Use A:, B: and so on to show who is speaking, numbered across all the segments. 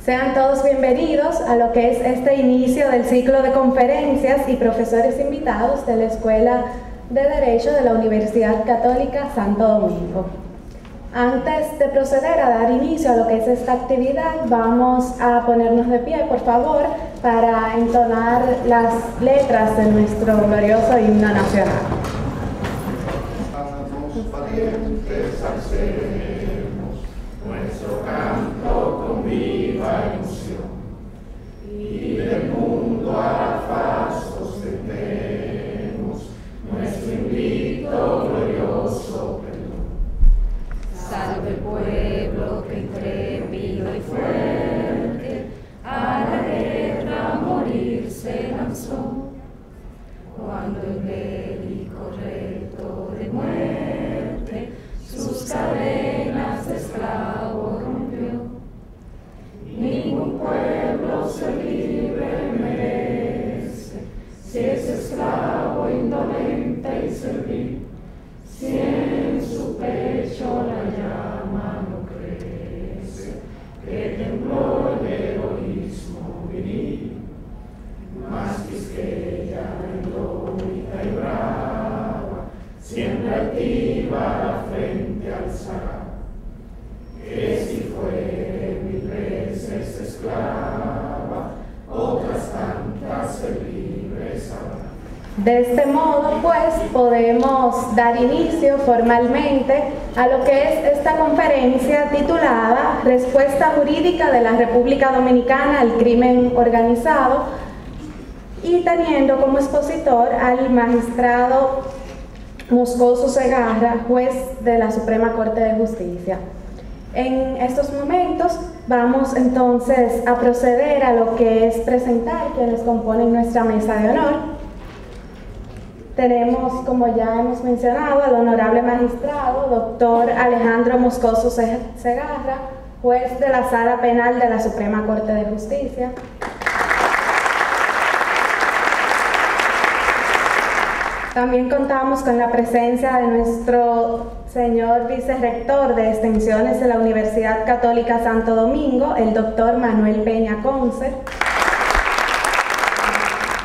A: Sean todos bienvenidos a lo que es este inicio del ciclo de conferencias y profesores invitados de la Escuela de Derecho de la Universidad Católica Santo Domingo. Antes de proceder a dar inicio a lo que es esta actividad, vamos a ponernos de pie, por favor, para entonar las letras de nuestro glorioso himno nacional.
B: Vamos valientes, alcemos nuestro canto con viva emoción, y del mundo a la faz sostendemos nuestro invicto glorioso perdón.
C: Salve pueblo que intrépido y fuerte a la guerra a morir se lanzó, cuando el bélico reto de muerte sus cadenas de esclavo rompió. Ningún pueblo ser libre merece, si es esclavo indolente y servil, si en su pecho la llama no crece, que tembló el heroísmo viril. Más Quisqueya, heroica y brava, siempre altiva la frente alzará, que si fuere 1000 veces esclava, otras tantas ser libres habrá.
A: De este modo, pues, podemos dar inicio formalmente a lo que es esta conferencia titulada Respuesta Jurídica de la República Dominicana al Crimen Organizado, y teniendo como expositor al magistrado Moscoso Segarra, juez de la Suprema Corte de Justicia. En estos momentos vamos entonces a proceder a lo que es presentar quienes componen nuestra mesa de honor. Tenemos, como ya hemos mencionado, al honorable magistrado, doctor Alejandro Moscoso Segarra, juez de la Sala Penal de la Suprema Corte de Justicia. También contamos con la presencia de nuestro señor vicerrector de Extensiones de la Universidad Católica Santo Domingo, el doctor Manuel Peña Conce.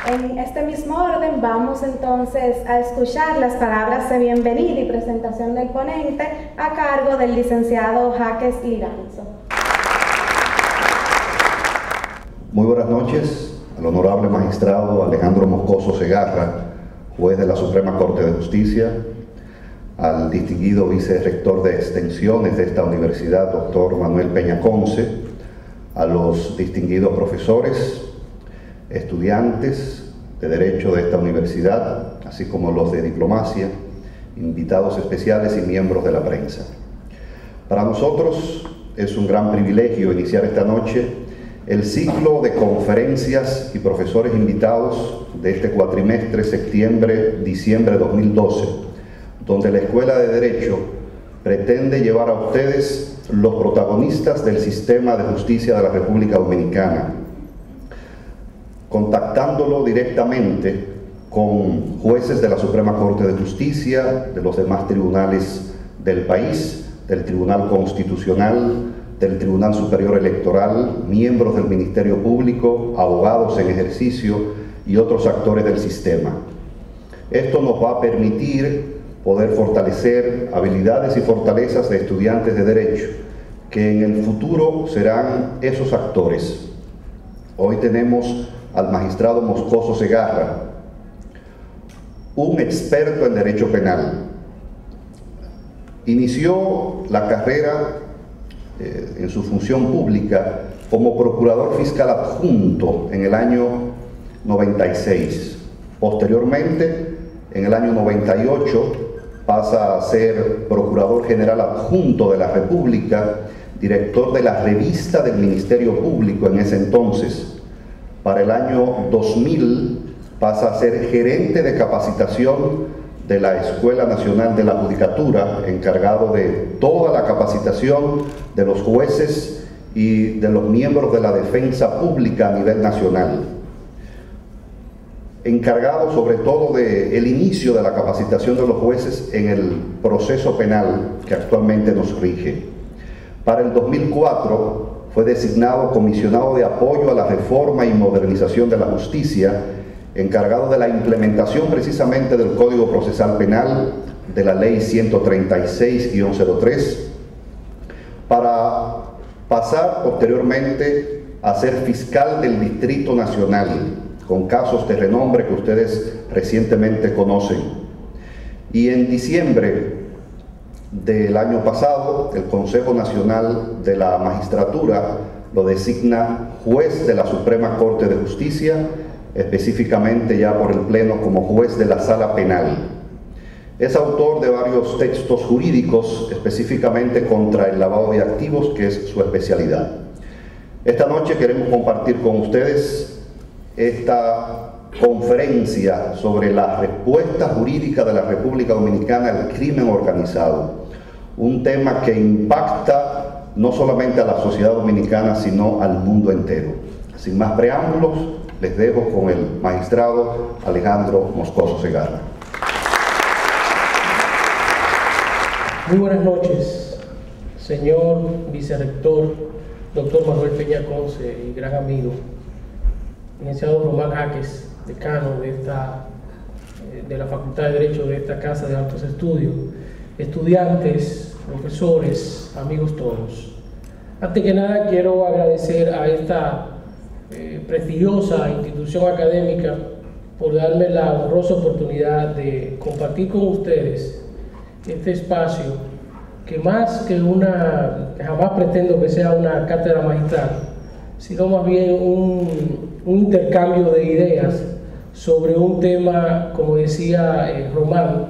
A: En este mismo orden vamos entonces a escuchar las palabras de bienvenida y presentación del ponente a cargo del licenciado Jaques Liranzo.
D: Muy buenas noches al honorable magistrado Alejandro Moscoso Segarra, juez de la Suprema Corte de Justicia, al distinguido vicerrector de Extensiones de esta universidad, doctor Manuel Peña Conce, a los distinguidos profesores, estudiantes de Derecho de esta universidad, así como los de Diplomacia, invitados especiales y miembros de la prensa. Para nosotros es un gran privilegio iniciar esta noche el ciclo de conferencias y profesores invitados de este cuatrimestre septiembre-diciembre 2012, donde la Escuela de Derecho pretende llevar a ustedes los protagonistas del sistema de justicia de la República Dominicana, contactándolo directamente con jueces de la Suprema Corte de Justicia, de los demás tribunales del país, del Tribunal Constitucional, del Tribunal Superior Electoral, miembros del Ministerio Público, abogados en ejercicio y otros actores del sistema. Esto nos va a permitir poder fortalecer habilidades y fortalezas de estudiantes de Derecho, que en el futuro serán esos actores. Hoy tenemos al magistrado Moscoso Segarra, un experto en Derecho Penal. Inició la carrera en su función pública como procurador fiscal adjunto en el año 96. Posteriormente, en el año 98, pasa a ser procurador general adjunto de la República, director de la revista del Ministerio Público en ese entonces. Para el año 2000 pasa a ser gerente de capacitación de la Escuela Nacional de la Judicatura, encargado de toda la capacitación de los jueces y de los miembros de la defensa pública a nivel nacional. Encargado sobre todo del inicio de la capacitación de los jueces en el proceso penal que actualmente nos rige. Para el 2004 fue designado comisionado de apoyo a la reforma y modernización de la justicia, encargado de la implementación precisamente del Código Procesal Penal, de la Ley 136-03, para pasar posteriormente a ser fiscal del Distrito Nacional, con casos de renombre que ustedes recientemente conocen. Y en diciembre del año pasado, el Consejo Nacional de la Magistratura lo designa juez de la Suprema Corte de Justicia, específicamente ya por el Pleno como juez de la Sala Penal. Es autor de varios textos jurídicos, específicamente contra el lavado de activos, que es su especialidad. Esta noche queremos compartir con ustedes esta conferencia sobre la respuesta jurídica de la República Dominicana al crimen organizado, un tema que impacta no solamente a la sociedad dominicana, sino al mundo entero. Sin más preámbulos, les dejo con el magistrado Alejandro Moscoso Segarra.
E: Muy buenas noches, señor vicerrector, doctor Manuel Peña Conce y gran amigo, licenciado Román Jaques, decano de la Facultad de Derecho de esta Casa de Altos Estudios, estudiantes, profesores, amigos todos. Antes que nada quiero agradecer a esta prestigiosa institución académica por darme la honrosa oportunidad de compartir con ustedes este espacio que más que jamás pretendo que sea una cátedra magistral, sino más bien un intercambio de ideas sobre un tema, como decía Román,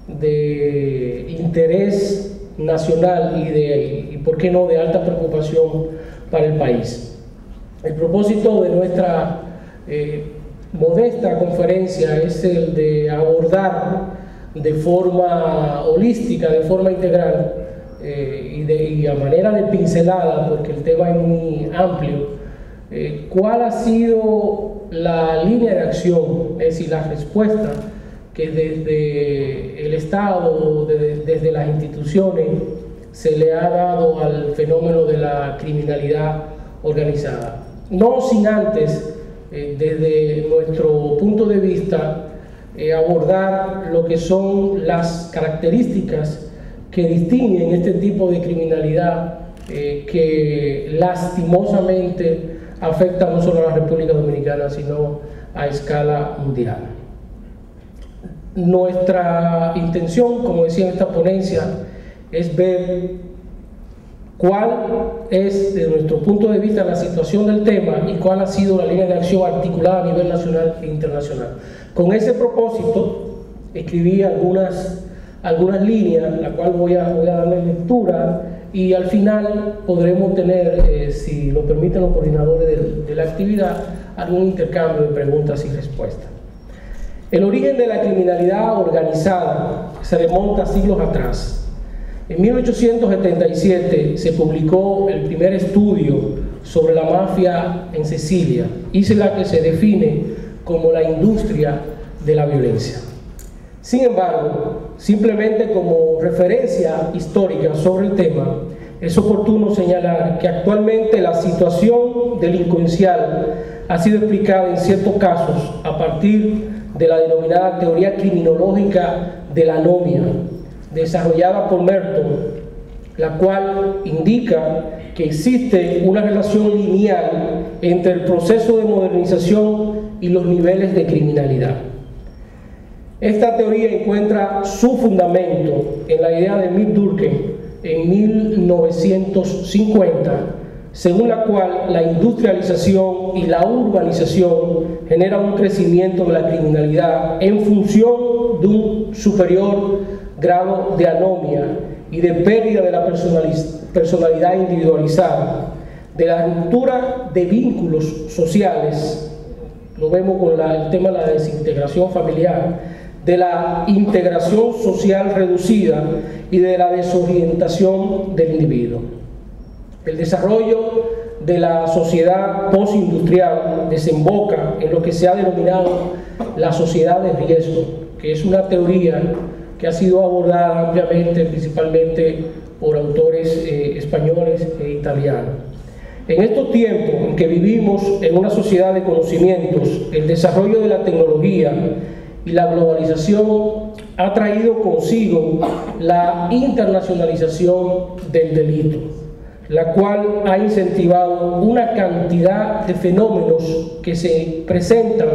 E: de interés nacional y por qué no, de alta preocupación para el país. El propósito de nuestra modesta conferencia es el de abordar de forma holística, de forma integral y a manera de pincelada, porque el tema es muy amplio, cuál ha sido la línea de acción, es decir, la respuesta que desde el Estado, desde las instituciones, se le ha dado al fenómeno de la criminalidad organizada. No sin antes, desde nuestro punto de vista, abordar lo que son las características que distinguen este tipo de criminalidad que lastimosamente afecta no solo a la República Dominicana, sino a escala mundial. Nuestra intención, como decía en esta ponencia, es ver cuál es, desde nuestro punto de vista, la situación del tema y cuál ha sido la línea de acción articulada a nivel nacional e internacional. Con ese propósito, escribí algunas líneas, la cual voy a darle lectura, y al final podremos tener, si lo permiten los coordinadores de la actividad, algún intercambio de preguntas y respuestas. El origen de la criminalidad organizada se remonta a siglos atrás. En 1877 se publicó el primer estudio sobre la mafia en Sicilia, isla que se define como la industria de la violencia. Sin embargo, simplemente como referencia histórica sobre el tema, es oportuno señalar que actualmente la situación delincuencial ha sido explicada en ciertos casos a partir de la denominada teoría criminológica de la anomia, desarrollada por Merton, la cual indica que existe una relación lineal entre el proceso de modernización y los niveles de criminalidad. Esta teoría encuentra su fundamento en la idea de Emile Durkheim en 1950, según la cual la industrialización y la urbanización generan un crecimiento de la criminalidad en función de un superior grado de anomia y de pérdida de la personalidad individualizada, de la ruptura de vínculos sociales, lo vemos con el tema de la desintegración familiar, de la integración social reducida y de la desorientación del individuo. El desarrollo de la sociedad postindustrial desemboca en lo que se ha denominado la sociedad de riesgo, que es una teoría que ha sido abordada ampliamente, principalmente por autores españoles e italianos. En estos tiempos en que vivimos en una sociedad de conocimientos, el desarrollo de la tecnología y la globalización ha traído consigo la internacionalización del delito, la cual ha incentivado una cantidad de fenómenos que se presentan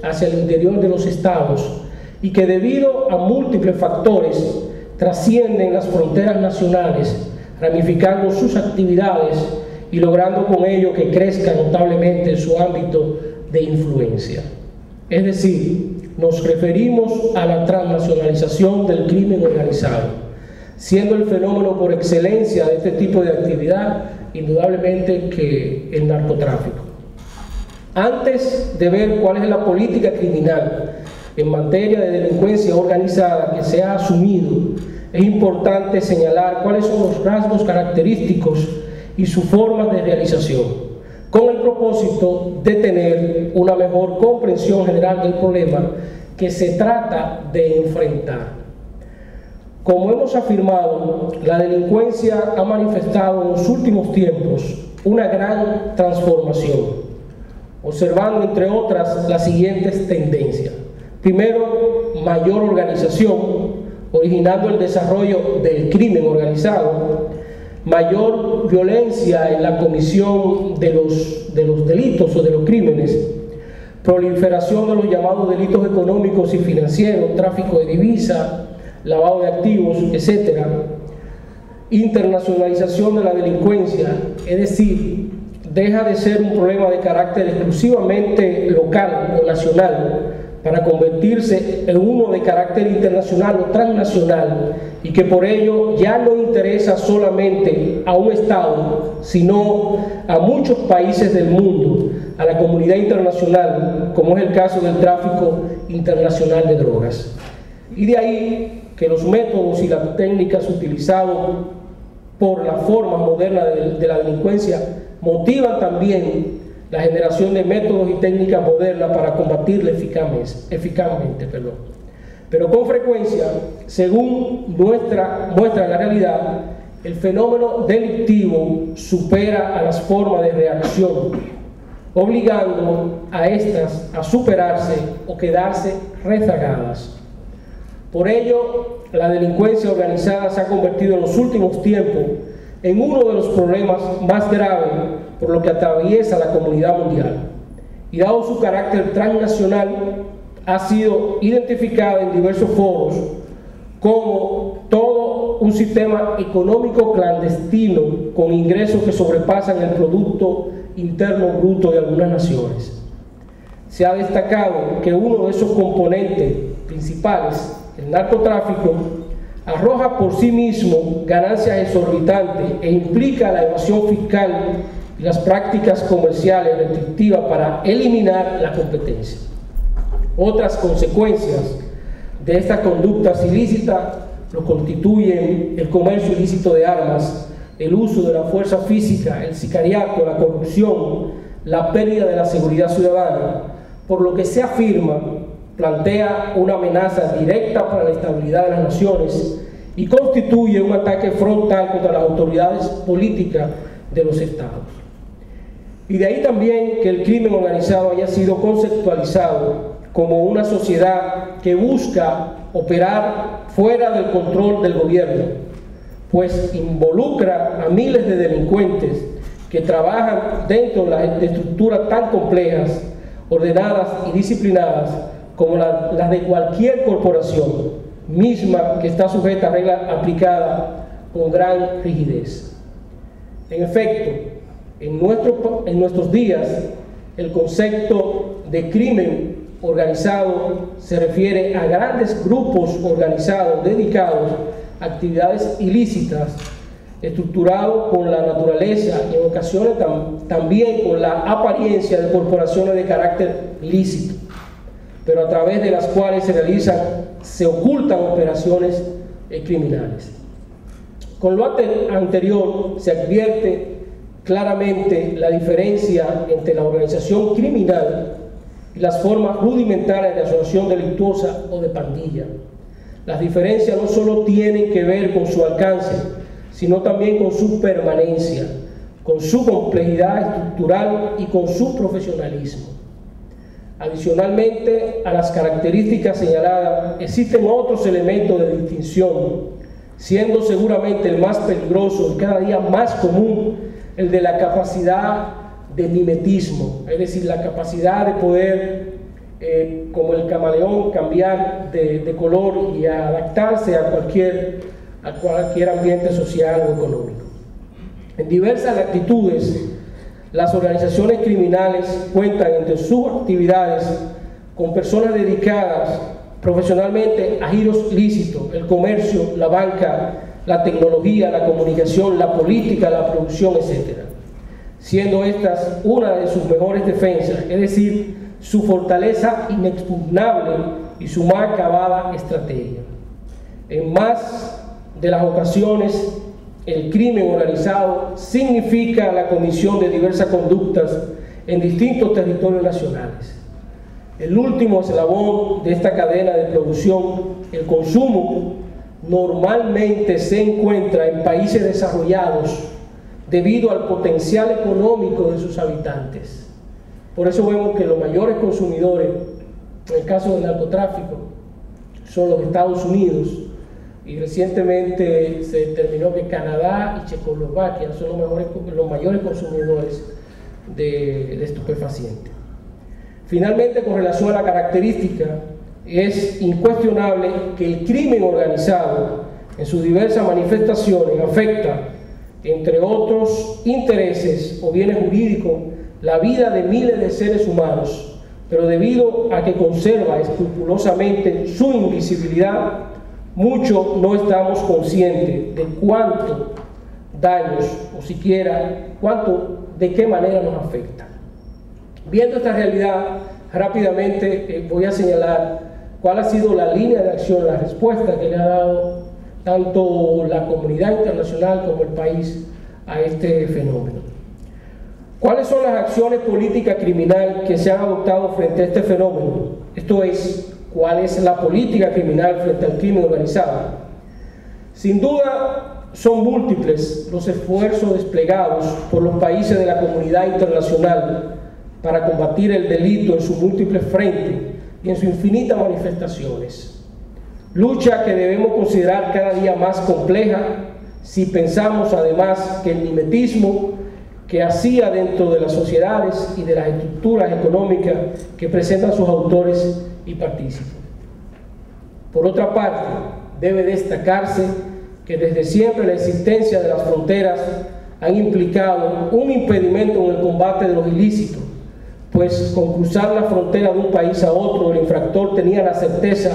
E: hacia el interior de los estados y que debido a múltiples factores trascienden las fronteras nacionales, ramificando sus actividades y logrando con ello que crezca notablemente su ámbito de influencia. Es decir, nos referimos a la transnacionalización del crimen organizado, siendo el fenómeno por excelencia de este tipo de actividad indudablemente que el narcotráfico. Antes de ver cuál es la política criminal en materia de delincuencia organizada que se ha asumido, es importante señalar cuáles son los rasgos característicos y sus formas de realización, con el propósito de tener una mejor comprensión general del problema que se trata de enfrentar. Como hemos afirmado, la delincuencia ha manifestado en los últimos tiempos una gran transformación, observando entre otras las siguientes tendencias. Primero, mayor organización, originando el desarrollo del crimen organizado, mayor violencia en la comisión de los delitos o de los crímenes, proliferación de los llamados delitos económicos y financieros, tráfico de divisas, lavado de activos, etc. Internacionalización de la delincuencia, es decir, deja de ser un problema de carácter exclusivamente local o nacional para convertirse en uno de carácter internacional o transnacional, y que por ello ya no interesa solamente a un Estado, sino a muchos países del mundo, a la comunidad internacional, como es el caso del tráfico internacional de drogas. Y de ahí que los métodos y las técnicas utilizados por la forma moderna de la delincuencia motivan también la generación de métodos y técnicas modernas para combatirla eficazmente. Pero con frecuencia, según muestra la realidad, el fenómeno delictivo supera a las formas de reacción, obligando a estas a superarse o quedarse rezagadas. Por ello, la delincuencia organizada se ha convertido en los últimos tiempos en uno de los problemas más graves por lo que atraviesa la comunidad mundial. Y dado su carácter transnacional, ha sido identificada en diversos foros como todo un sistema económico clandestino con ingresos que sobrepasan el Producto Interno Bruto de algunas naciones. Se ha destacado que uno de esos componentes principales, el narcotráfico, arroja por sí mismo ganancias exorbitantes e implica la evasión fiscal y las prácticas comerciales restrictivas para eliminar la competencia. Otras consecuencias de estas conductas ilícitas lo constituyen el comercio ilícito de armas, el uso de la fuerza física, el sicariato, la corrupción, la pérdida de la seguridad ciudadana, por lo que se afirma plantea una amenaza directa para la estabilidad de las naciones y constituye un ataque frontal contra las autoridades políticas de los estados. Y de ahí también que el crimen organizado haya sido conceptualizado como una sociedad que busca operar fuera del control del gobierno, pues involucra a miles de delincuentes que trabajan dentro de estructuras tan complejas, ordenadas y disciplinadas como las de cualquier corporación, misma que está sujeta a reglas aplicadas con gran rigidez. En efecto, en nuestros días, el concepto de crimen organizado se refiere a grandes grupos organizados dedicados a actividades ilícitas, estructurados con la naturaleza y en ocasiones también con la apariencia de corporaciones de carácter lícito, pero a través de las cuales se ocultan operaciones criminales. Con lo anterior se advierte claramente la diferencia entre la organización criminal y las formas rudimentarias de asociación delictuosa o de pandilla. Las diferencias no solo tienen que ver con su alcance, sino también con su permanencia, con su complejidad estructural y con su profesionalismo. Adicionalmente a las características señaladas, existen otros elementos de distinción, siendo seguramente el más peligroso y cada día más común el de la capacidad de mimetismo, es decir, la capacidad de poder, como el camaleón, cambiar de color y adaptarse a cualquier ambiente social o económico. En diversas latitudes, las organizaciones criminales cuentan entre sus actividades con personas dedicadas profesionalmente a giros ilícitos: el comercio, la banca, la tecnología, la comunicación, la política, la producción, etc. Siendo estas una de sus mejores defensas, es decir, su fortaleza inexpugnable y su más acabada estrategia. En más de las ocasiones, el crimen organizado significa la comisión de diversas conductas en distintos territorios nacionales. El último eslabón de esta cadena de producción, el consumo, normalmente se encuentra en países desarrollados debido al potencial económico de sus habitantes. Por eso vemos que los mayores consumidores, en el caso del narcotráfico, son los Estados Unidos, y recientemente se determinó que Canadá y Checoslovaquia son los mayores consumidores de estupefacientes. Finalmente, con relación a la característica, es incuestionable que el crimen organizado en sus diversas manifestaciones afecta, entre otros intereses o bienes jurídicos, la vida de miles de seres humanos, pero debido a que conserva escrupulosamente su invisibilidad, muchos no estamos conscientes de cuántos daños o siquiera de qué manera nos afecta. Viendo esta realidad, rápidamente voy a señalar cuál ha sido la línea de acción, la respuesta que le ha dado tanto la comunidad internacional como el país a este fenómeno. ¿Cuáles son las acciones políticas criminales que se han adoptado frente a este fenómeno? Esto es, ¿cuál es la política criminal frente al crimen organizado? Sin duda, son múltiples los esfuerzos desplegados por los países de la comunidad internacional para combatir el delito en sus múltiples frentes y en sus infinitas manifestaciones. Lucha que debemos considerar cada día más compleja si pensamos además que el mimetismo que hacía dentro de las sociedades y de las estructuras económicas que presentan sus autores y partícipes. Por otra parte, debe destacarse que desde siempre la existencia de las fronteras han implicado un impedimento en el combate de los ilícitos, pues con cruzar la frontera de un país a otro, el infractor tenía la certeza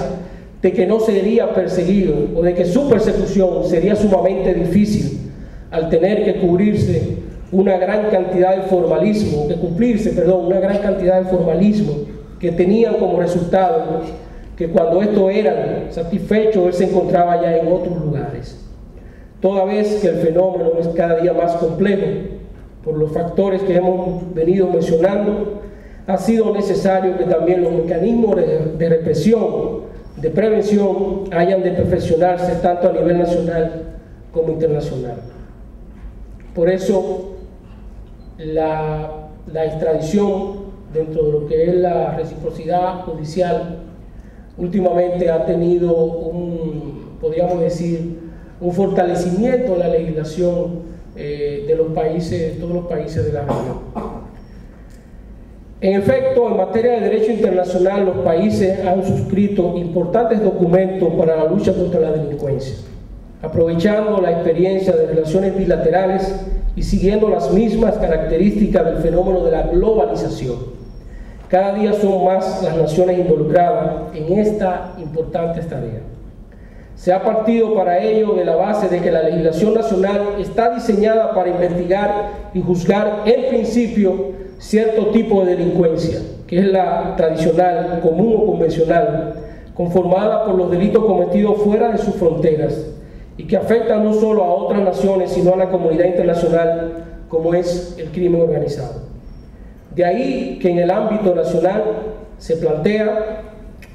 E: de que no sería perseguido o de que su persecución sería sumamente difícil al tener que cumplirse una gran cantidad de formalismo que tenían como resultado que cuando estos eran satisfechos, él se encontraba ya en otros lugares. Toda vez que el fenómeno es cada día más complejo, por los factores que hemos venido mencionando, ha sido necesario que también los mecanismos de represión, de prevención, hayan de perfeccionarse tanto a nivel nacional como internacional. Por eso, la extradición dentro de lo que es la reciprocidad judicial últimamente ha tenido podríamos decir, un fortalecimiento de la legislación de todos los países de la región. En efecto, en materia de derecho internacional, los países han suscrito importantes documentos para la lucha contra la delincuencia, aprovechando la experiencia de relaciones bilaterales y siguiendo las mismas características del fenómeno de la globalización. Cada día son más las naciones involucradas en esta importante tarea. Se ha partido para ello de la base de que la legislación nacional está diseñada para investigar y juzgar en principio cierto tipo de delincuencia, que es la tradicional, común o convencional, conformada por los delitos cometidos fuera de sus fronteras y que afectan no solo a otras naciones, sino a la comunidad internacional, como es el crimen organizado. De ahí que en el ámbito nacional se plantea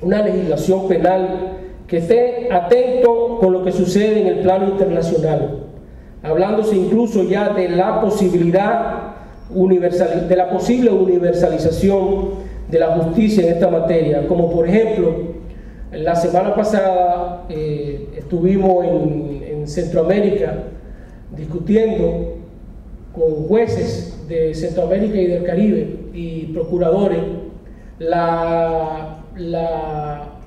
E: una legislación penal que esté atento con lo que sucede en el plano internacional, hablándose incluso ya de la posibilidad de la posible universalización de la justicia en esta materia, como por ejemplo, la semana pasada estuvimos en Centroamérica discutiendo con jueces de Centroamérica y del Caribe y procuradores la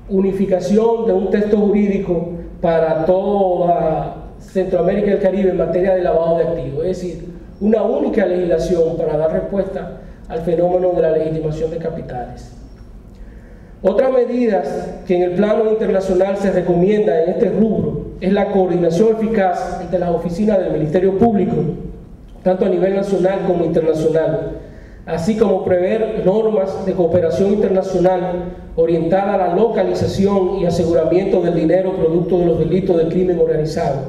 E: unificación de un texto jurídico para toda Centroamérica y el Caribe en materia de lavado de activos, es decir, una única legislación para dar respuesta al fenómeno de la legitimación de capitales. Otras medidas que en el plano internacional se recomienda en este rubro es la coordinación eficaz entre las oficinas del Ministerio Público, tanto a nivel nacional como internacional, así como prever normas de cooperación internacional orientada a la localización y aseguramiento del dinero producto de los delitos del crimen organizado,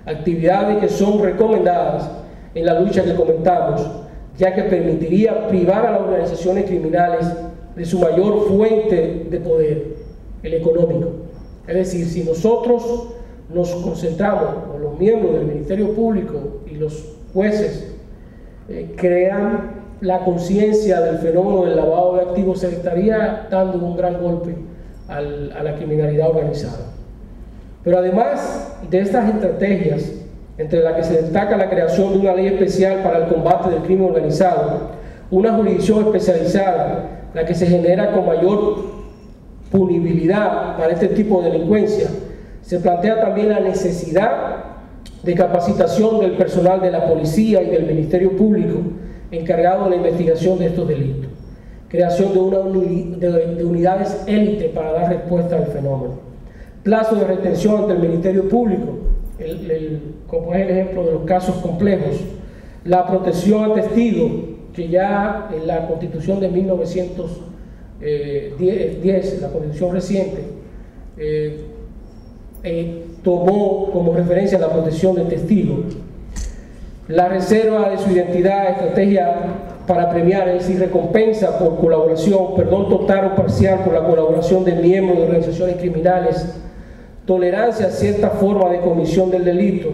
E: actividades que son recomendadas en la lucha que comentamos, ya que permitiría privar a las organizaciones criminales de su mayor fuente de poder, el económico. Es decir, si nosotros nos concentramos, o los miembros del Ministerio Público y los jueces crean la conciencia del fenómeno del lavado de activos, se estaría dando un gran golpe a la criminalidad organizada. Pero además de estas estrategias, entre las que se destaca la creación de una ley especial para el combate del crimen organizado, una jurisdicción especializada, la que se genera con mayor punibilidad para este tipo de delincuencia, se plantea también la necesidad de capacitación del personal de la policía y del Ministerio Público encargado de la investigación de estos delitos, creación de unidades élite para dar respuesta al fenómeno, plazo de retención ante el Ministerio Público, como es el ejemplo de los casos complejos, la protección a testigos, que ya en la Constitución de 1910, la Constitución reciente, tomó como referencia la protección de testigos, la reserva de su identidad, estrategia para premiar, es decir, recompensa por colaboración, perdón total o parcial por la colaboración de miembros de organizaciones criminales, tolerancia a cierta forma de comisión del delito,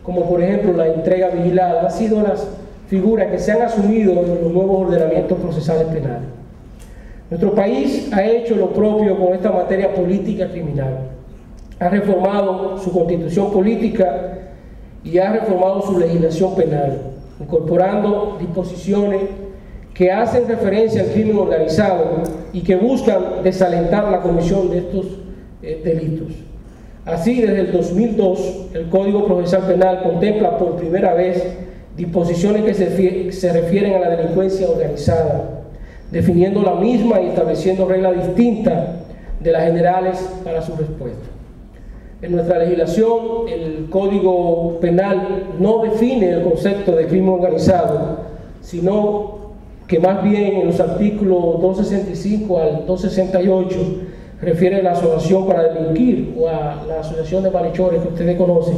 E: como por ejemplo la entrega vigilada, han sido las figuras que se han asumido en los nuevos ordenamientos procesales penales. Nuestro país ha hecho lo propio con esta materia política criminal. Ha reformado su constitución política y ha reformado su legislación penal, incorporando disposiciones que hacen referencia al crimen organizado y que buscan desalentar la comisión de estos delitos. Así, desde el 2002, el Código Procesal Penal contempla por primera vez disposiciones que se refieren a la delincuencia organizada, definiendo la misma y estableciendo reglas distintas de las generales para su respuesta. En nuestra legislación, el Código Penal no define el concepto de crimen organizado, sino que más bien en los artículos 265 al 268 refiere a la asociación para delinquir o a la asociación de malhechores que ustedes conocen,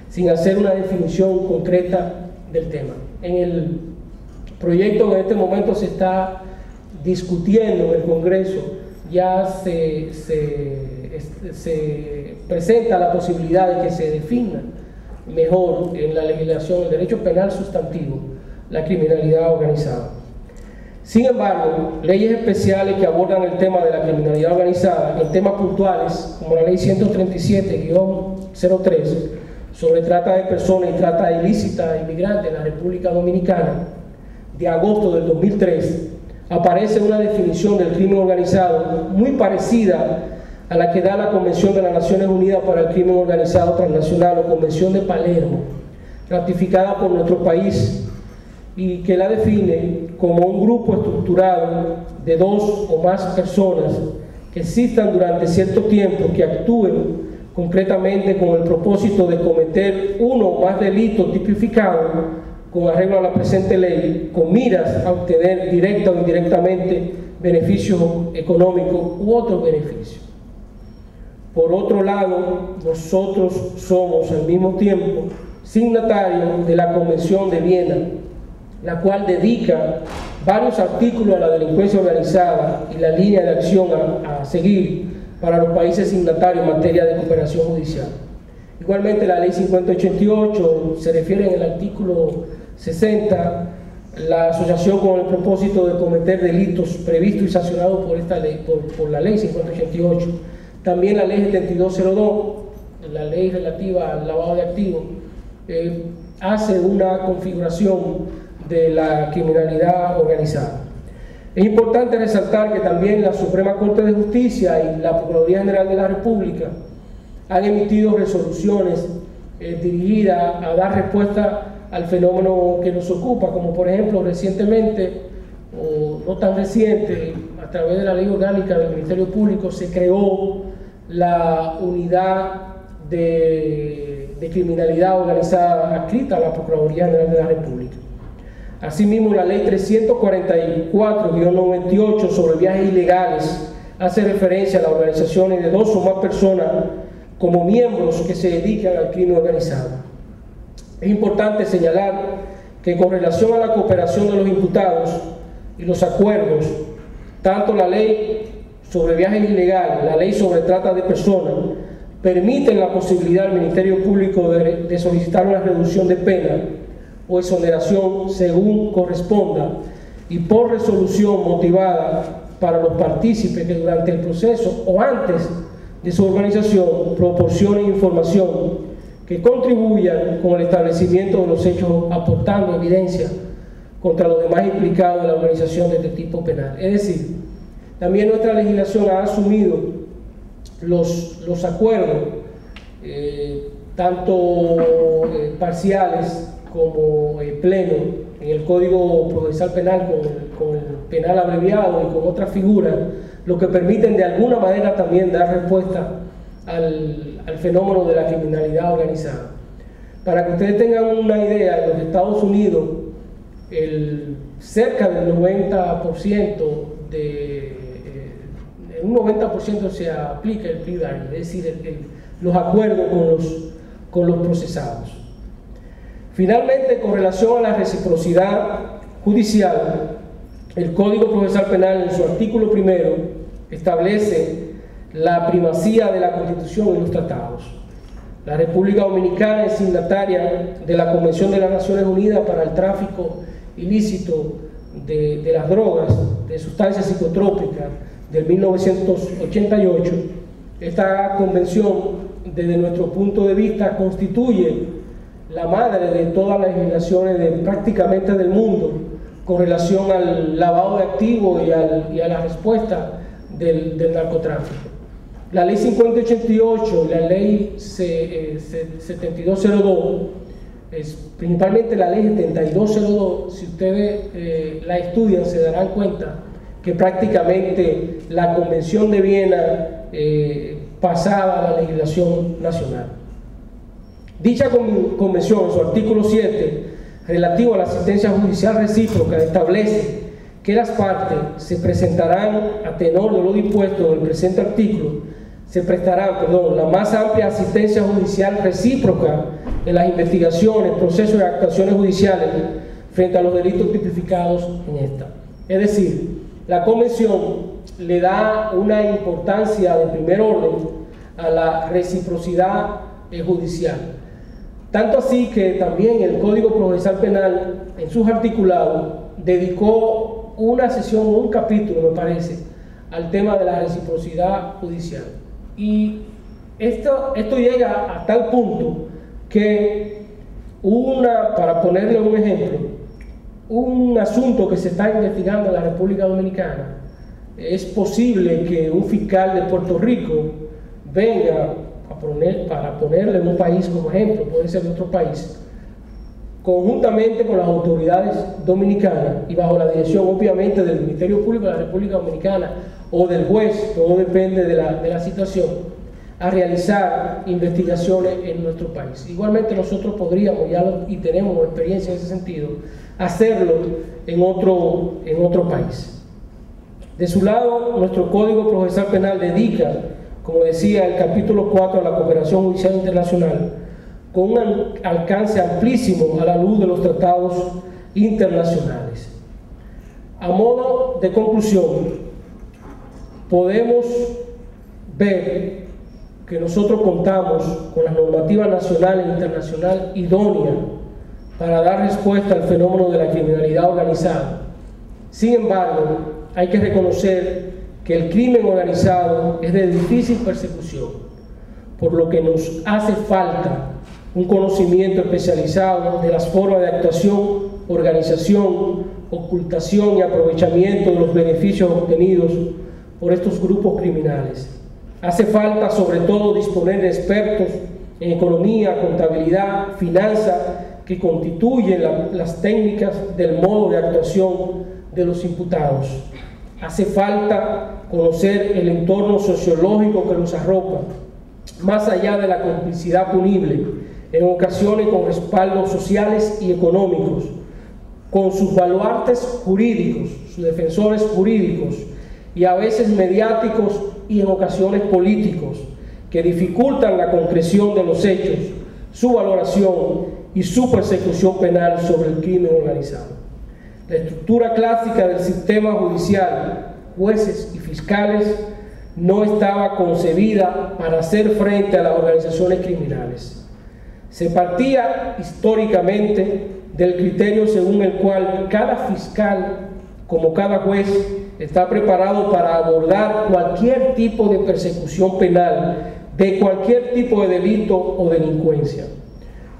E: sin hacer una definición concreta del tema. En el proyecto en este momento se está discutiendo en el Congreso, ya se presenta la posibilidad de que se defina mejor en la legislación, el derecho penal sustantivo, la criminalidad organizada. Sin embargo, leyes especiales que abordan el tema de la criminalidad organizada en temas puntuales, como la ley 137-03 sobre trata de personas y trata ilícita de inmigrantes en la República Dominicana, de agosto del 2003, aparece una definición del crimen organizado muy parecida a la que da la Convención de las Naciones Unidas para el Crimen Organizado Transnacional o Convención de Palermo, ratificada por nuestro país, y que la define como un grupo estructurado de dos o más personas que existan durante cierto tiempo, que actúen concretamente con el propósito de cometer uno o más delitos tipificados con arreglo a la presente ley, con miras a obtener directa o indirectamente beneficios económicos u otros beneficios. Por otro lado, nosotros somos al mismo tiempo signatarios de la Convención de Viena, la cual dedica varios artículos a la delincuencia organizada y la línea de acción a seguir para los países signatarios en materia de cooperación judicial. Igualmente la ley 5088 se refiere en el artículo 60 la asociación con el propósito de cometer delitos previstos y sancionados por esta ley, por la ley 5088. También la ley 7202, la ley relativa al lavado de activos, hace una configuración de la criminalidad organizada. Es importante resaltar que también la Suprema Corte de Justicia y la Procuraduría General de la República han emitido resoluciones dirigidas a dar respuesta al fenómeno que nos ocupa, como por ejemplo recientemente, o no tan reciente, a través de la Ley Orgánica del Ministerio Público se creó la unidad de criminalidad organizada adscrita a la Procuraduría General de la República. Asimismo, la Ley 344-98 sobre viajes ilegales hace referencia a las organizaciones de 2 o más personas como miembros que se dedican al crimen organizado. Es importante señalar que con relación a la cooperación de los imputados y los acuerdos, tanto la ley sobre viajes ilegales, la ley sobre trata de personas, permiten la posibilidad al Ministerio Público de solicitar una reducción de pena o exoneración según corresponda y por resolución motivada para los partícipes que durante el proceso o antes de su organización proporcionen información que contribuyan con el establecimiento de los hechos, aportando evidencia contra los demás implicados en la organización de este tipo penal. Es decir, también nuestra legislación ha asumido los acuerdos, tanto parciales como pleno, en el Código Procesal Penal con el penal abreviado y con otras figuras, lo que permiten de alguna manera también dar respuesta al fenómeno de la criminalidad organizada. Para que ustedes tengan una idea, en los Estados Unidos, cerca del 90% un 90% se aplica el plea bargain, es decir, los acuerdos con los procesados. Finalmente, con relación a la reciprocidad judicial, el Código Procesal Penal en su artículo 1 establece la primacía de la Constitución y los tratados. La República Dominicana es signataria de la Convención de las Naciones Unidas para el tráfico ilícito de las drogas, de sustancias psicotrópicas, del 1988. Esta convención, desde nuestro punto de vista, constituye la madre de todas las legislaciones prácticamente del mundo con relación al lavado de activos y a la respuesta del narcotráfico. La ley 5088 y la ley 7202, principalmente la ley 7202, si ustedes la estudian se darán cuenta que prácticamente la Convención de Viena pasaba a la legislación nacional. Dicha convención, en su artículo 7, relativo a la asistencia judicial recíproca, establece que las partes se presentarán, a tenor de lo dispuesto en el presente artículo, se prestarán, la más amplia asistencia judicial recíproca en las investigaciones, procesos y actuaciones judiciales frente a los delitos tipificados en esta. Es decir, la Convención le da una importancia de primer orden a la reciprocidad judicial. Tanto así que también el Código Procesal Penal, en sus articulados, dedicó una sesión, un capítulo, me parece, al tema de la reciprocidad judicial. Y esto llega a tal punto que para ponerle un ejemplo, un asunto que se está investigando en la República Dominicana, es posible que un fiscal de Puerto Rico venga para ponerle un país como ejemplo, puede ser de otro país, conjuntamente con las autoridades dominicanas y bajo la dirección obviamente del Ministerio Público de la República Dominicana o del juez, todo depende de la situación, a realizar investigaciones en nuestro país. Igualmente nosotros podríamos, y tenemos experiencia en ese sentido, hacerlo en otro país. De su lado, nuestro Código Procesal Penal dedica, como decía, el capítulo 4 a la cooperación judicial internacional, con un alcance amplísimo a la luz de los tratados internacionales. A modo de conclusión, podemos ver que nosotros contamos con la normativa nacional e internacional idónea para dar respuesta al fenómeno de la criminalidad organizada. Sin embargo, hay que reconocer que el crimen organizado es de difícil persecución, por lo que nos hace falta un conocimiento especializado de las formas de actuación, organización, ocultación y aprovechamiento de los beneficios obtenidos por estos grupos criminales. Hace falta sobre todo disponer de expertos en economía, contabilidad, finanzas, que constituyen las técnicas del modo de actuación de los imputados. Hace falta conocer el entorno sociológico que los arropa, más allá de la complicidad punible, en ocasiones con respaldos sociales y económicos, con sus baluartes jurídicos, sus defensores jurídicos y a veces mediáticos y en ocasiones políticos, que dificultan la concreción de los hechos, su valoración y su persecución penal sobre el crimen organizado. La estructura clásica del sistema judicial, jueces y fiscales, no estaba concebida para hacer frente a las organizaciones criminales. Se partía históricamente del criterio según el cual cada fiscal, como cada juez, está preparado para abordar cualquier tipo de persecución penal de cualquier tipo de delito o delincuencia.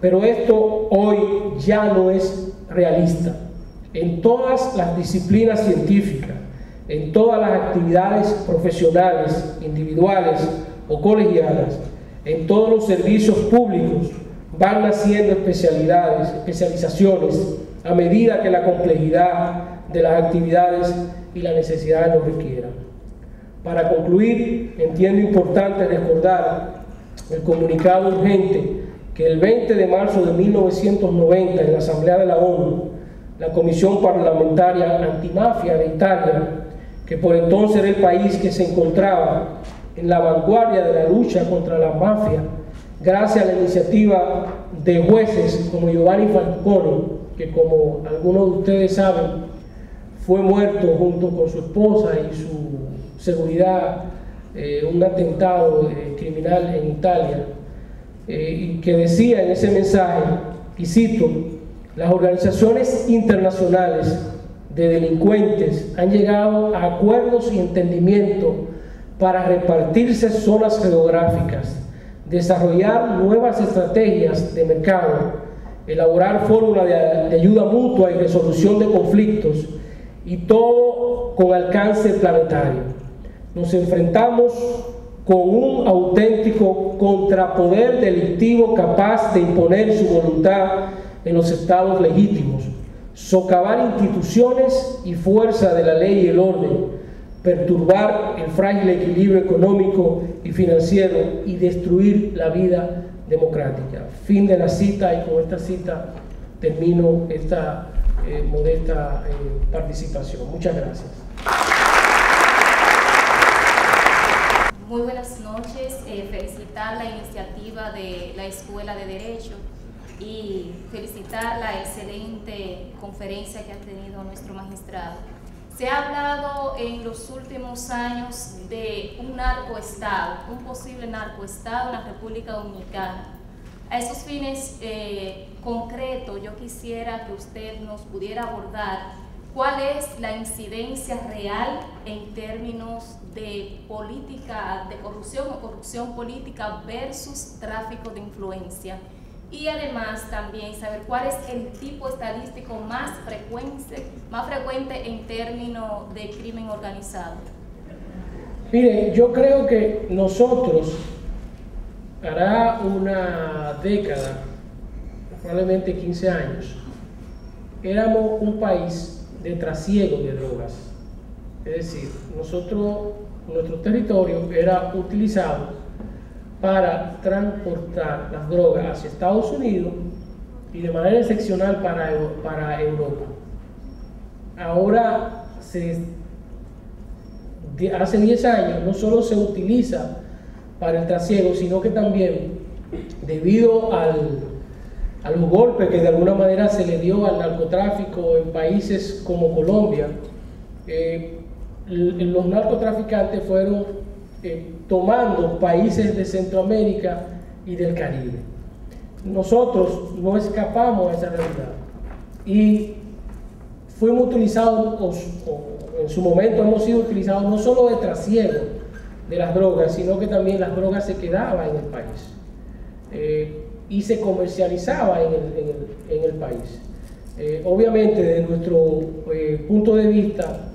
E: Pero esto hoy ya no es realista. En todas las disciplinas científicas, en todas las actividades profesionales, individuales o colegiadas, en todos los servicios públicos, van naciendo especializaciones a medida que la complejidad de las actividades y las necesidades lo requieran. Para concluir, entiendo importante recordar el comunicado urgente que el 20 de marzo de 1990 en la Asamblea de la ONU, la Comisión Parlamentaria Antimafia de Italia, que por entonces era el país que se encontraba en la vanguardia de la lucha contra la mafia, gracias a la iniciativa de jueces como Giovanni Falcone, que como algunos de ustedes saben, fue muerto junto con su esposa y su seguridad, un atentado criminal en Italia, y que decía en ese mensaje, y cito: las organizaciones internacionales de delincuentes han llegado a acuerdos y entendimiento para repartirse zonas geográficas, desarrollar nuevas estrategias de mercado, elaborar fórmulas de ayuda mutua y resolución de conflictos, y todo con alcance planetario. Nos enfrentamos con un auténtico contrapoder delictivo capaz de imponer su voluntad en los estados legítimos, socavar instituciones y fuerza de la ley y el orden, perturbar el frágil equilibrio económico y financiero y destruir la vida democrática. Fin de la cita, y con esta cita termino esta modesta participación. Muchas gracias.
C: Muy buenas noches. Felicitar la iniciativa de la Escuela de Derecho y felicitar la excelente conferencia que ha tenido nuestro magistrado. Se ha hablado en los últimos años de un narcoestado, un posible narcoestado en la República Dominicana. A esos fines concretos, yo quisiera que usted nos pudiera abordar cuál es la incidencia real en términos de política de corrupción o corrupción política versus tráfico de influencia. Y además también saber cuál es el tipo estadístico más frecuente en términos de crimen organizado.
E: Miren, yo creo que nosotros, hará una década, probablemente 15 años, éramos un país de trasiego de drogas. Es decir, nuestro territorio era utilizado para transportar las drogas hacia Estados Unidos y de manera excepcional para Europa. Ahora, hace 10 años, no solo se utiliza para el trasiego, sino que también, debido a los golpes que de alguna manera se le dio al narcotráfico en países como Colombia, los narcotraficantes fueron tomando países de Centroamérica y del Caribe. Nosotros no escapamos a esa realidad y fuimos utilizados, o en su momento hemos sido utilizados no solo de trasiego de las drogas, sino que también las drogas se quedaban en el país y se comercializaba en el país. Obviamente, desde nuestro punto de vista,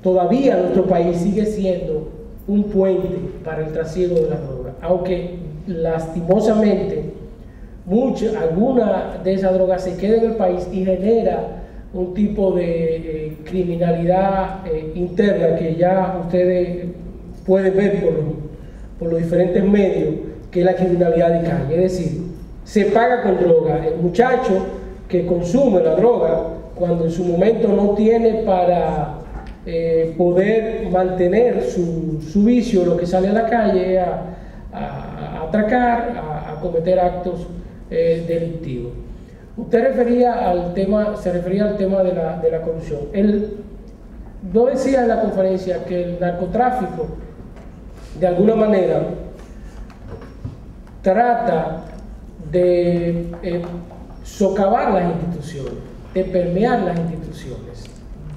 E: todavía nuestro país sigue siendo un puente para el trasiego de las drogas, aunque lastimosamente alguna de esas drogas se queda en el país y genera un tipo de criminalidad interna que ya ustedes pueden ver por los diferentes medios, que es la criminalidad de calle. Es decir, se paga con droga. El muchacho que consume la droga, cuando en su momento no tiene para poder mantener su vicio, lo que sale a la calle es a atracar, a cometer actos delictivos. Usted se refería al tema de la corrupción. Yo decía en la conferencia que el narcotráfico, de alguna manera, trata de socavar las instituciones, de permear las instituciones,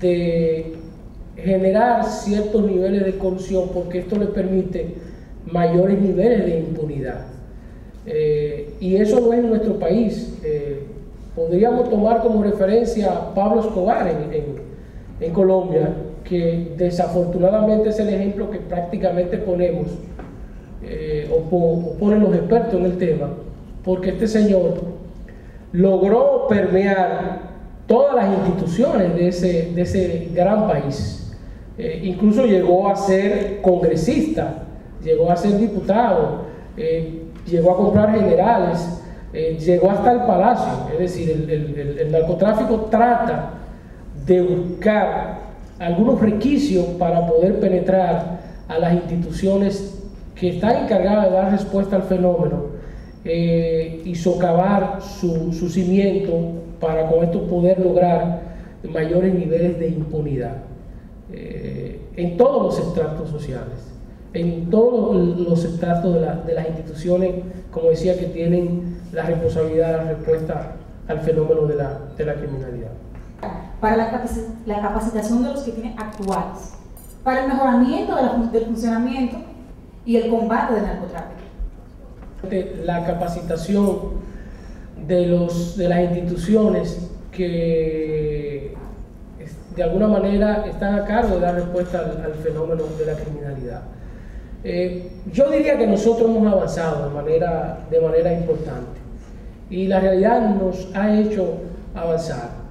E: de generar ciertos niveles de corrupción, porque esto le permite mayores niveles de impunidad. Y eso no es en nuestro país. Podríamos tomar como referencia a Pablo Escobar en Colombia, que desafortunadamente es el ejemplo que prácticamente ponemos o ponen los expertos en el tema, porque este señor logró permear todas las instituciones de ese gran país. Incluso llegó a ser congresista, llegó a ser diputado, llegó a comprar generales, llegó hasta el palacio. Es decir, el narcotráfico trata de buscar algunos requisitos para poder penetrar a las instituciones que están encargadas de dar respuesta al fenómeno y socavar su cimiento para con esto poder lograr mayores niveles de impunidad en todos los estratos sociales, en todos los estratos de las instituciones, como decía, que tienen la responsabilidad de la respuesta al fenómeno de la criminalidad.
F: Para la capacitación de los que tienen actuales, para el mejoramiento del funcionamiento y el combate del narcotráfico.
E: La capacitación de las instituciones que de alguna manera están a cargo de dar respuesta al fenómeno de la criminalidad. Yo diría que nosotros hemos avanzado de manera importante y la realidad nos ha hecho avanzar.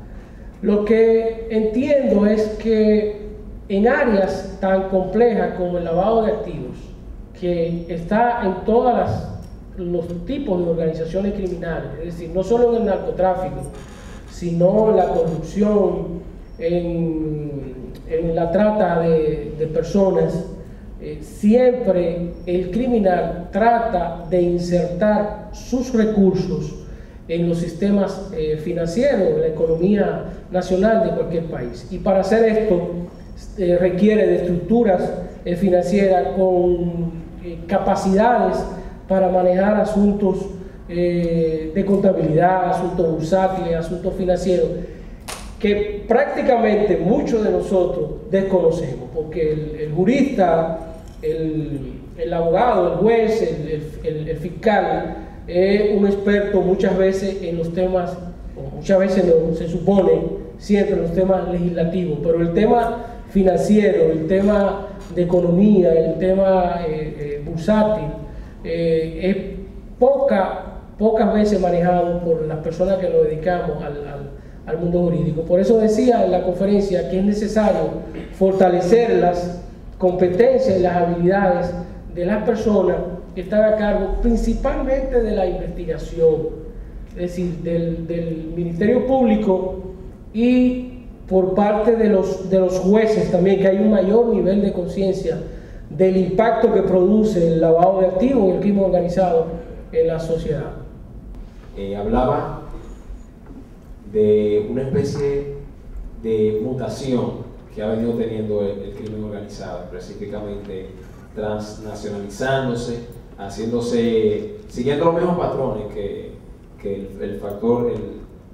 E: Lo que entiendo es que en áreas tan complejas como el lavado de activos, que está en todos los tipos de organizaciones criminales, es decir, no solo en el narcotráfico, sino en la corrupción, en la trata de personas, siempre el criminal trata de insertar sus recursos en los sistemas financieros, en la economía nacional de cualquier país. Y para hacer esto requiere de estructuras financieras con capacidades para manejar asuntos de contabilidad, asuntos bursátiles, asuntos financieros, que prácticamente muchos de nosotros desconocemos, porque el jurista, el abogado, el juez, el fiscal es un experto muchas veces en los temas, o muchas veces no, se supone siempre en los temas legislativos, pero el tema financiero, el tema de economía, el tema bursátil, es pocas veces manejado por las personas que nos dedicamos al mundo jurídico. Por eso decía en la conferencia que es necesario fortalecer las competencias y las habilidades de las personas que están a cargo principalmente de la investigación, es decir, del Ministerio Público y por parte de los jueces también, que hay un mayor nivel de conciencia del impacto que produce el lavado de activos y el crimen organizado en la sociedad.
G: Hablaba de una especie de mutación que ha venido teniendo el crimen organizado, específicamente transnacionalizándose, siguiendo los mismos patrones que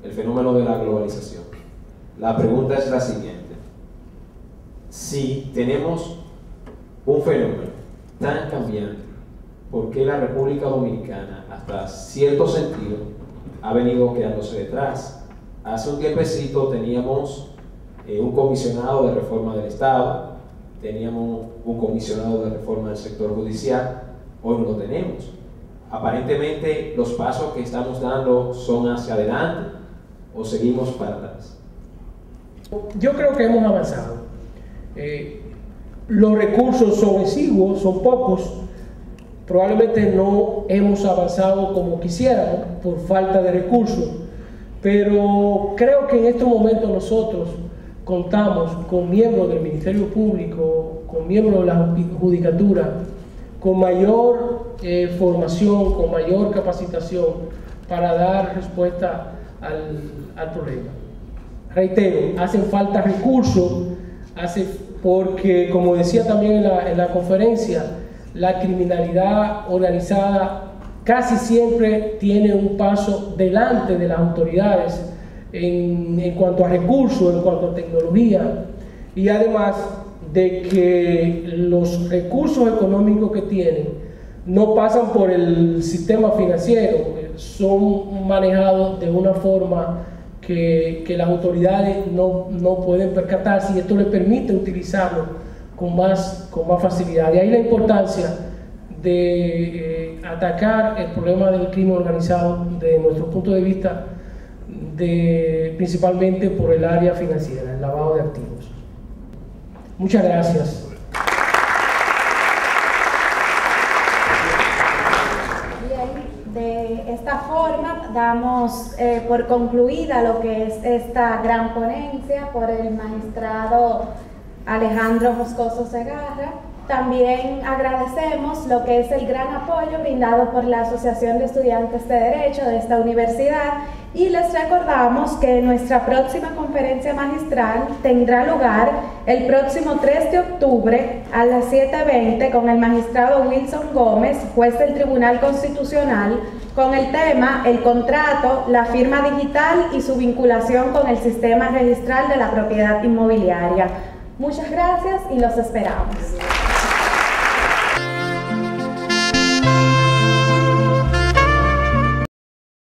G: el fenómeno de la globalización. La pregunta es la siguiente: si tenemos un fenómeno tan cambiante, ¿por qué la República Dominicana, hasta cierto sentido, ha venido quedándose detrás? Hace un tiempecito teníamos un comisionado de reforma del Estado, teníamos un comisionado de reforma del sector judicial, hoy no lo tenemos. Aparentemente los pasos que estamos dando son hacia adelante o seguimos para atrás.
E: Yo creo que hemos avanzado. Los recursos son exiguos, son pocos. Probablemente no hemos avanzado como quisiéramos por falta de recursos, pero creo que en estos momentos nosotros contamos con miembros del Ministerio Público, con miembros de la Judicatura, con mayor formación, con mayor capacitación para dar respuesta al problema. Reitero, hacen falta recursos, porque, como decía también en la conferencia, la criminalidad organizada casi siempre tiene un paso delante de las autoridades en cuanto a recursos, en cuanto a tecnología, y además de que los recursos económicos que tienen no pasan por el sistema financiero, son manejados de una forma que las autoridades no pueden percatarse, y esto les permite utilizarlo con más facilidad. De ahí la importancia de atacar el problema del crimen organizado desde nuestro punto de vista, principalmente por el área financiera, el lavado de activos. Muchas gracias.
A: Bien, de esta forma damos por concluida lo que es esta gran ponencia por el magistrado Alejandro Moscoso Segarra. También agradecemos lo que es el gran apoyo brindado por la Asociación de Estudiantes de Derecho de esta universidad, y les recordamos que nuestra próxima conferencia magistral tendrá lugar el próximo 3 de octubre a las 7:20 con el magistrado Wilson Gómez, juez del Tribunal Constitucional, con el tema el contrato, la firma digital y su vinculación con el sistema registral de la propiedad inmobiliaria. Muchas gracias y los esperamos.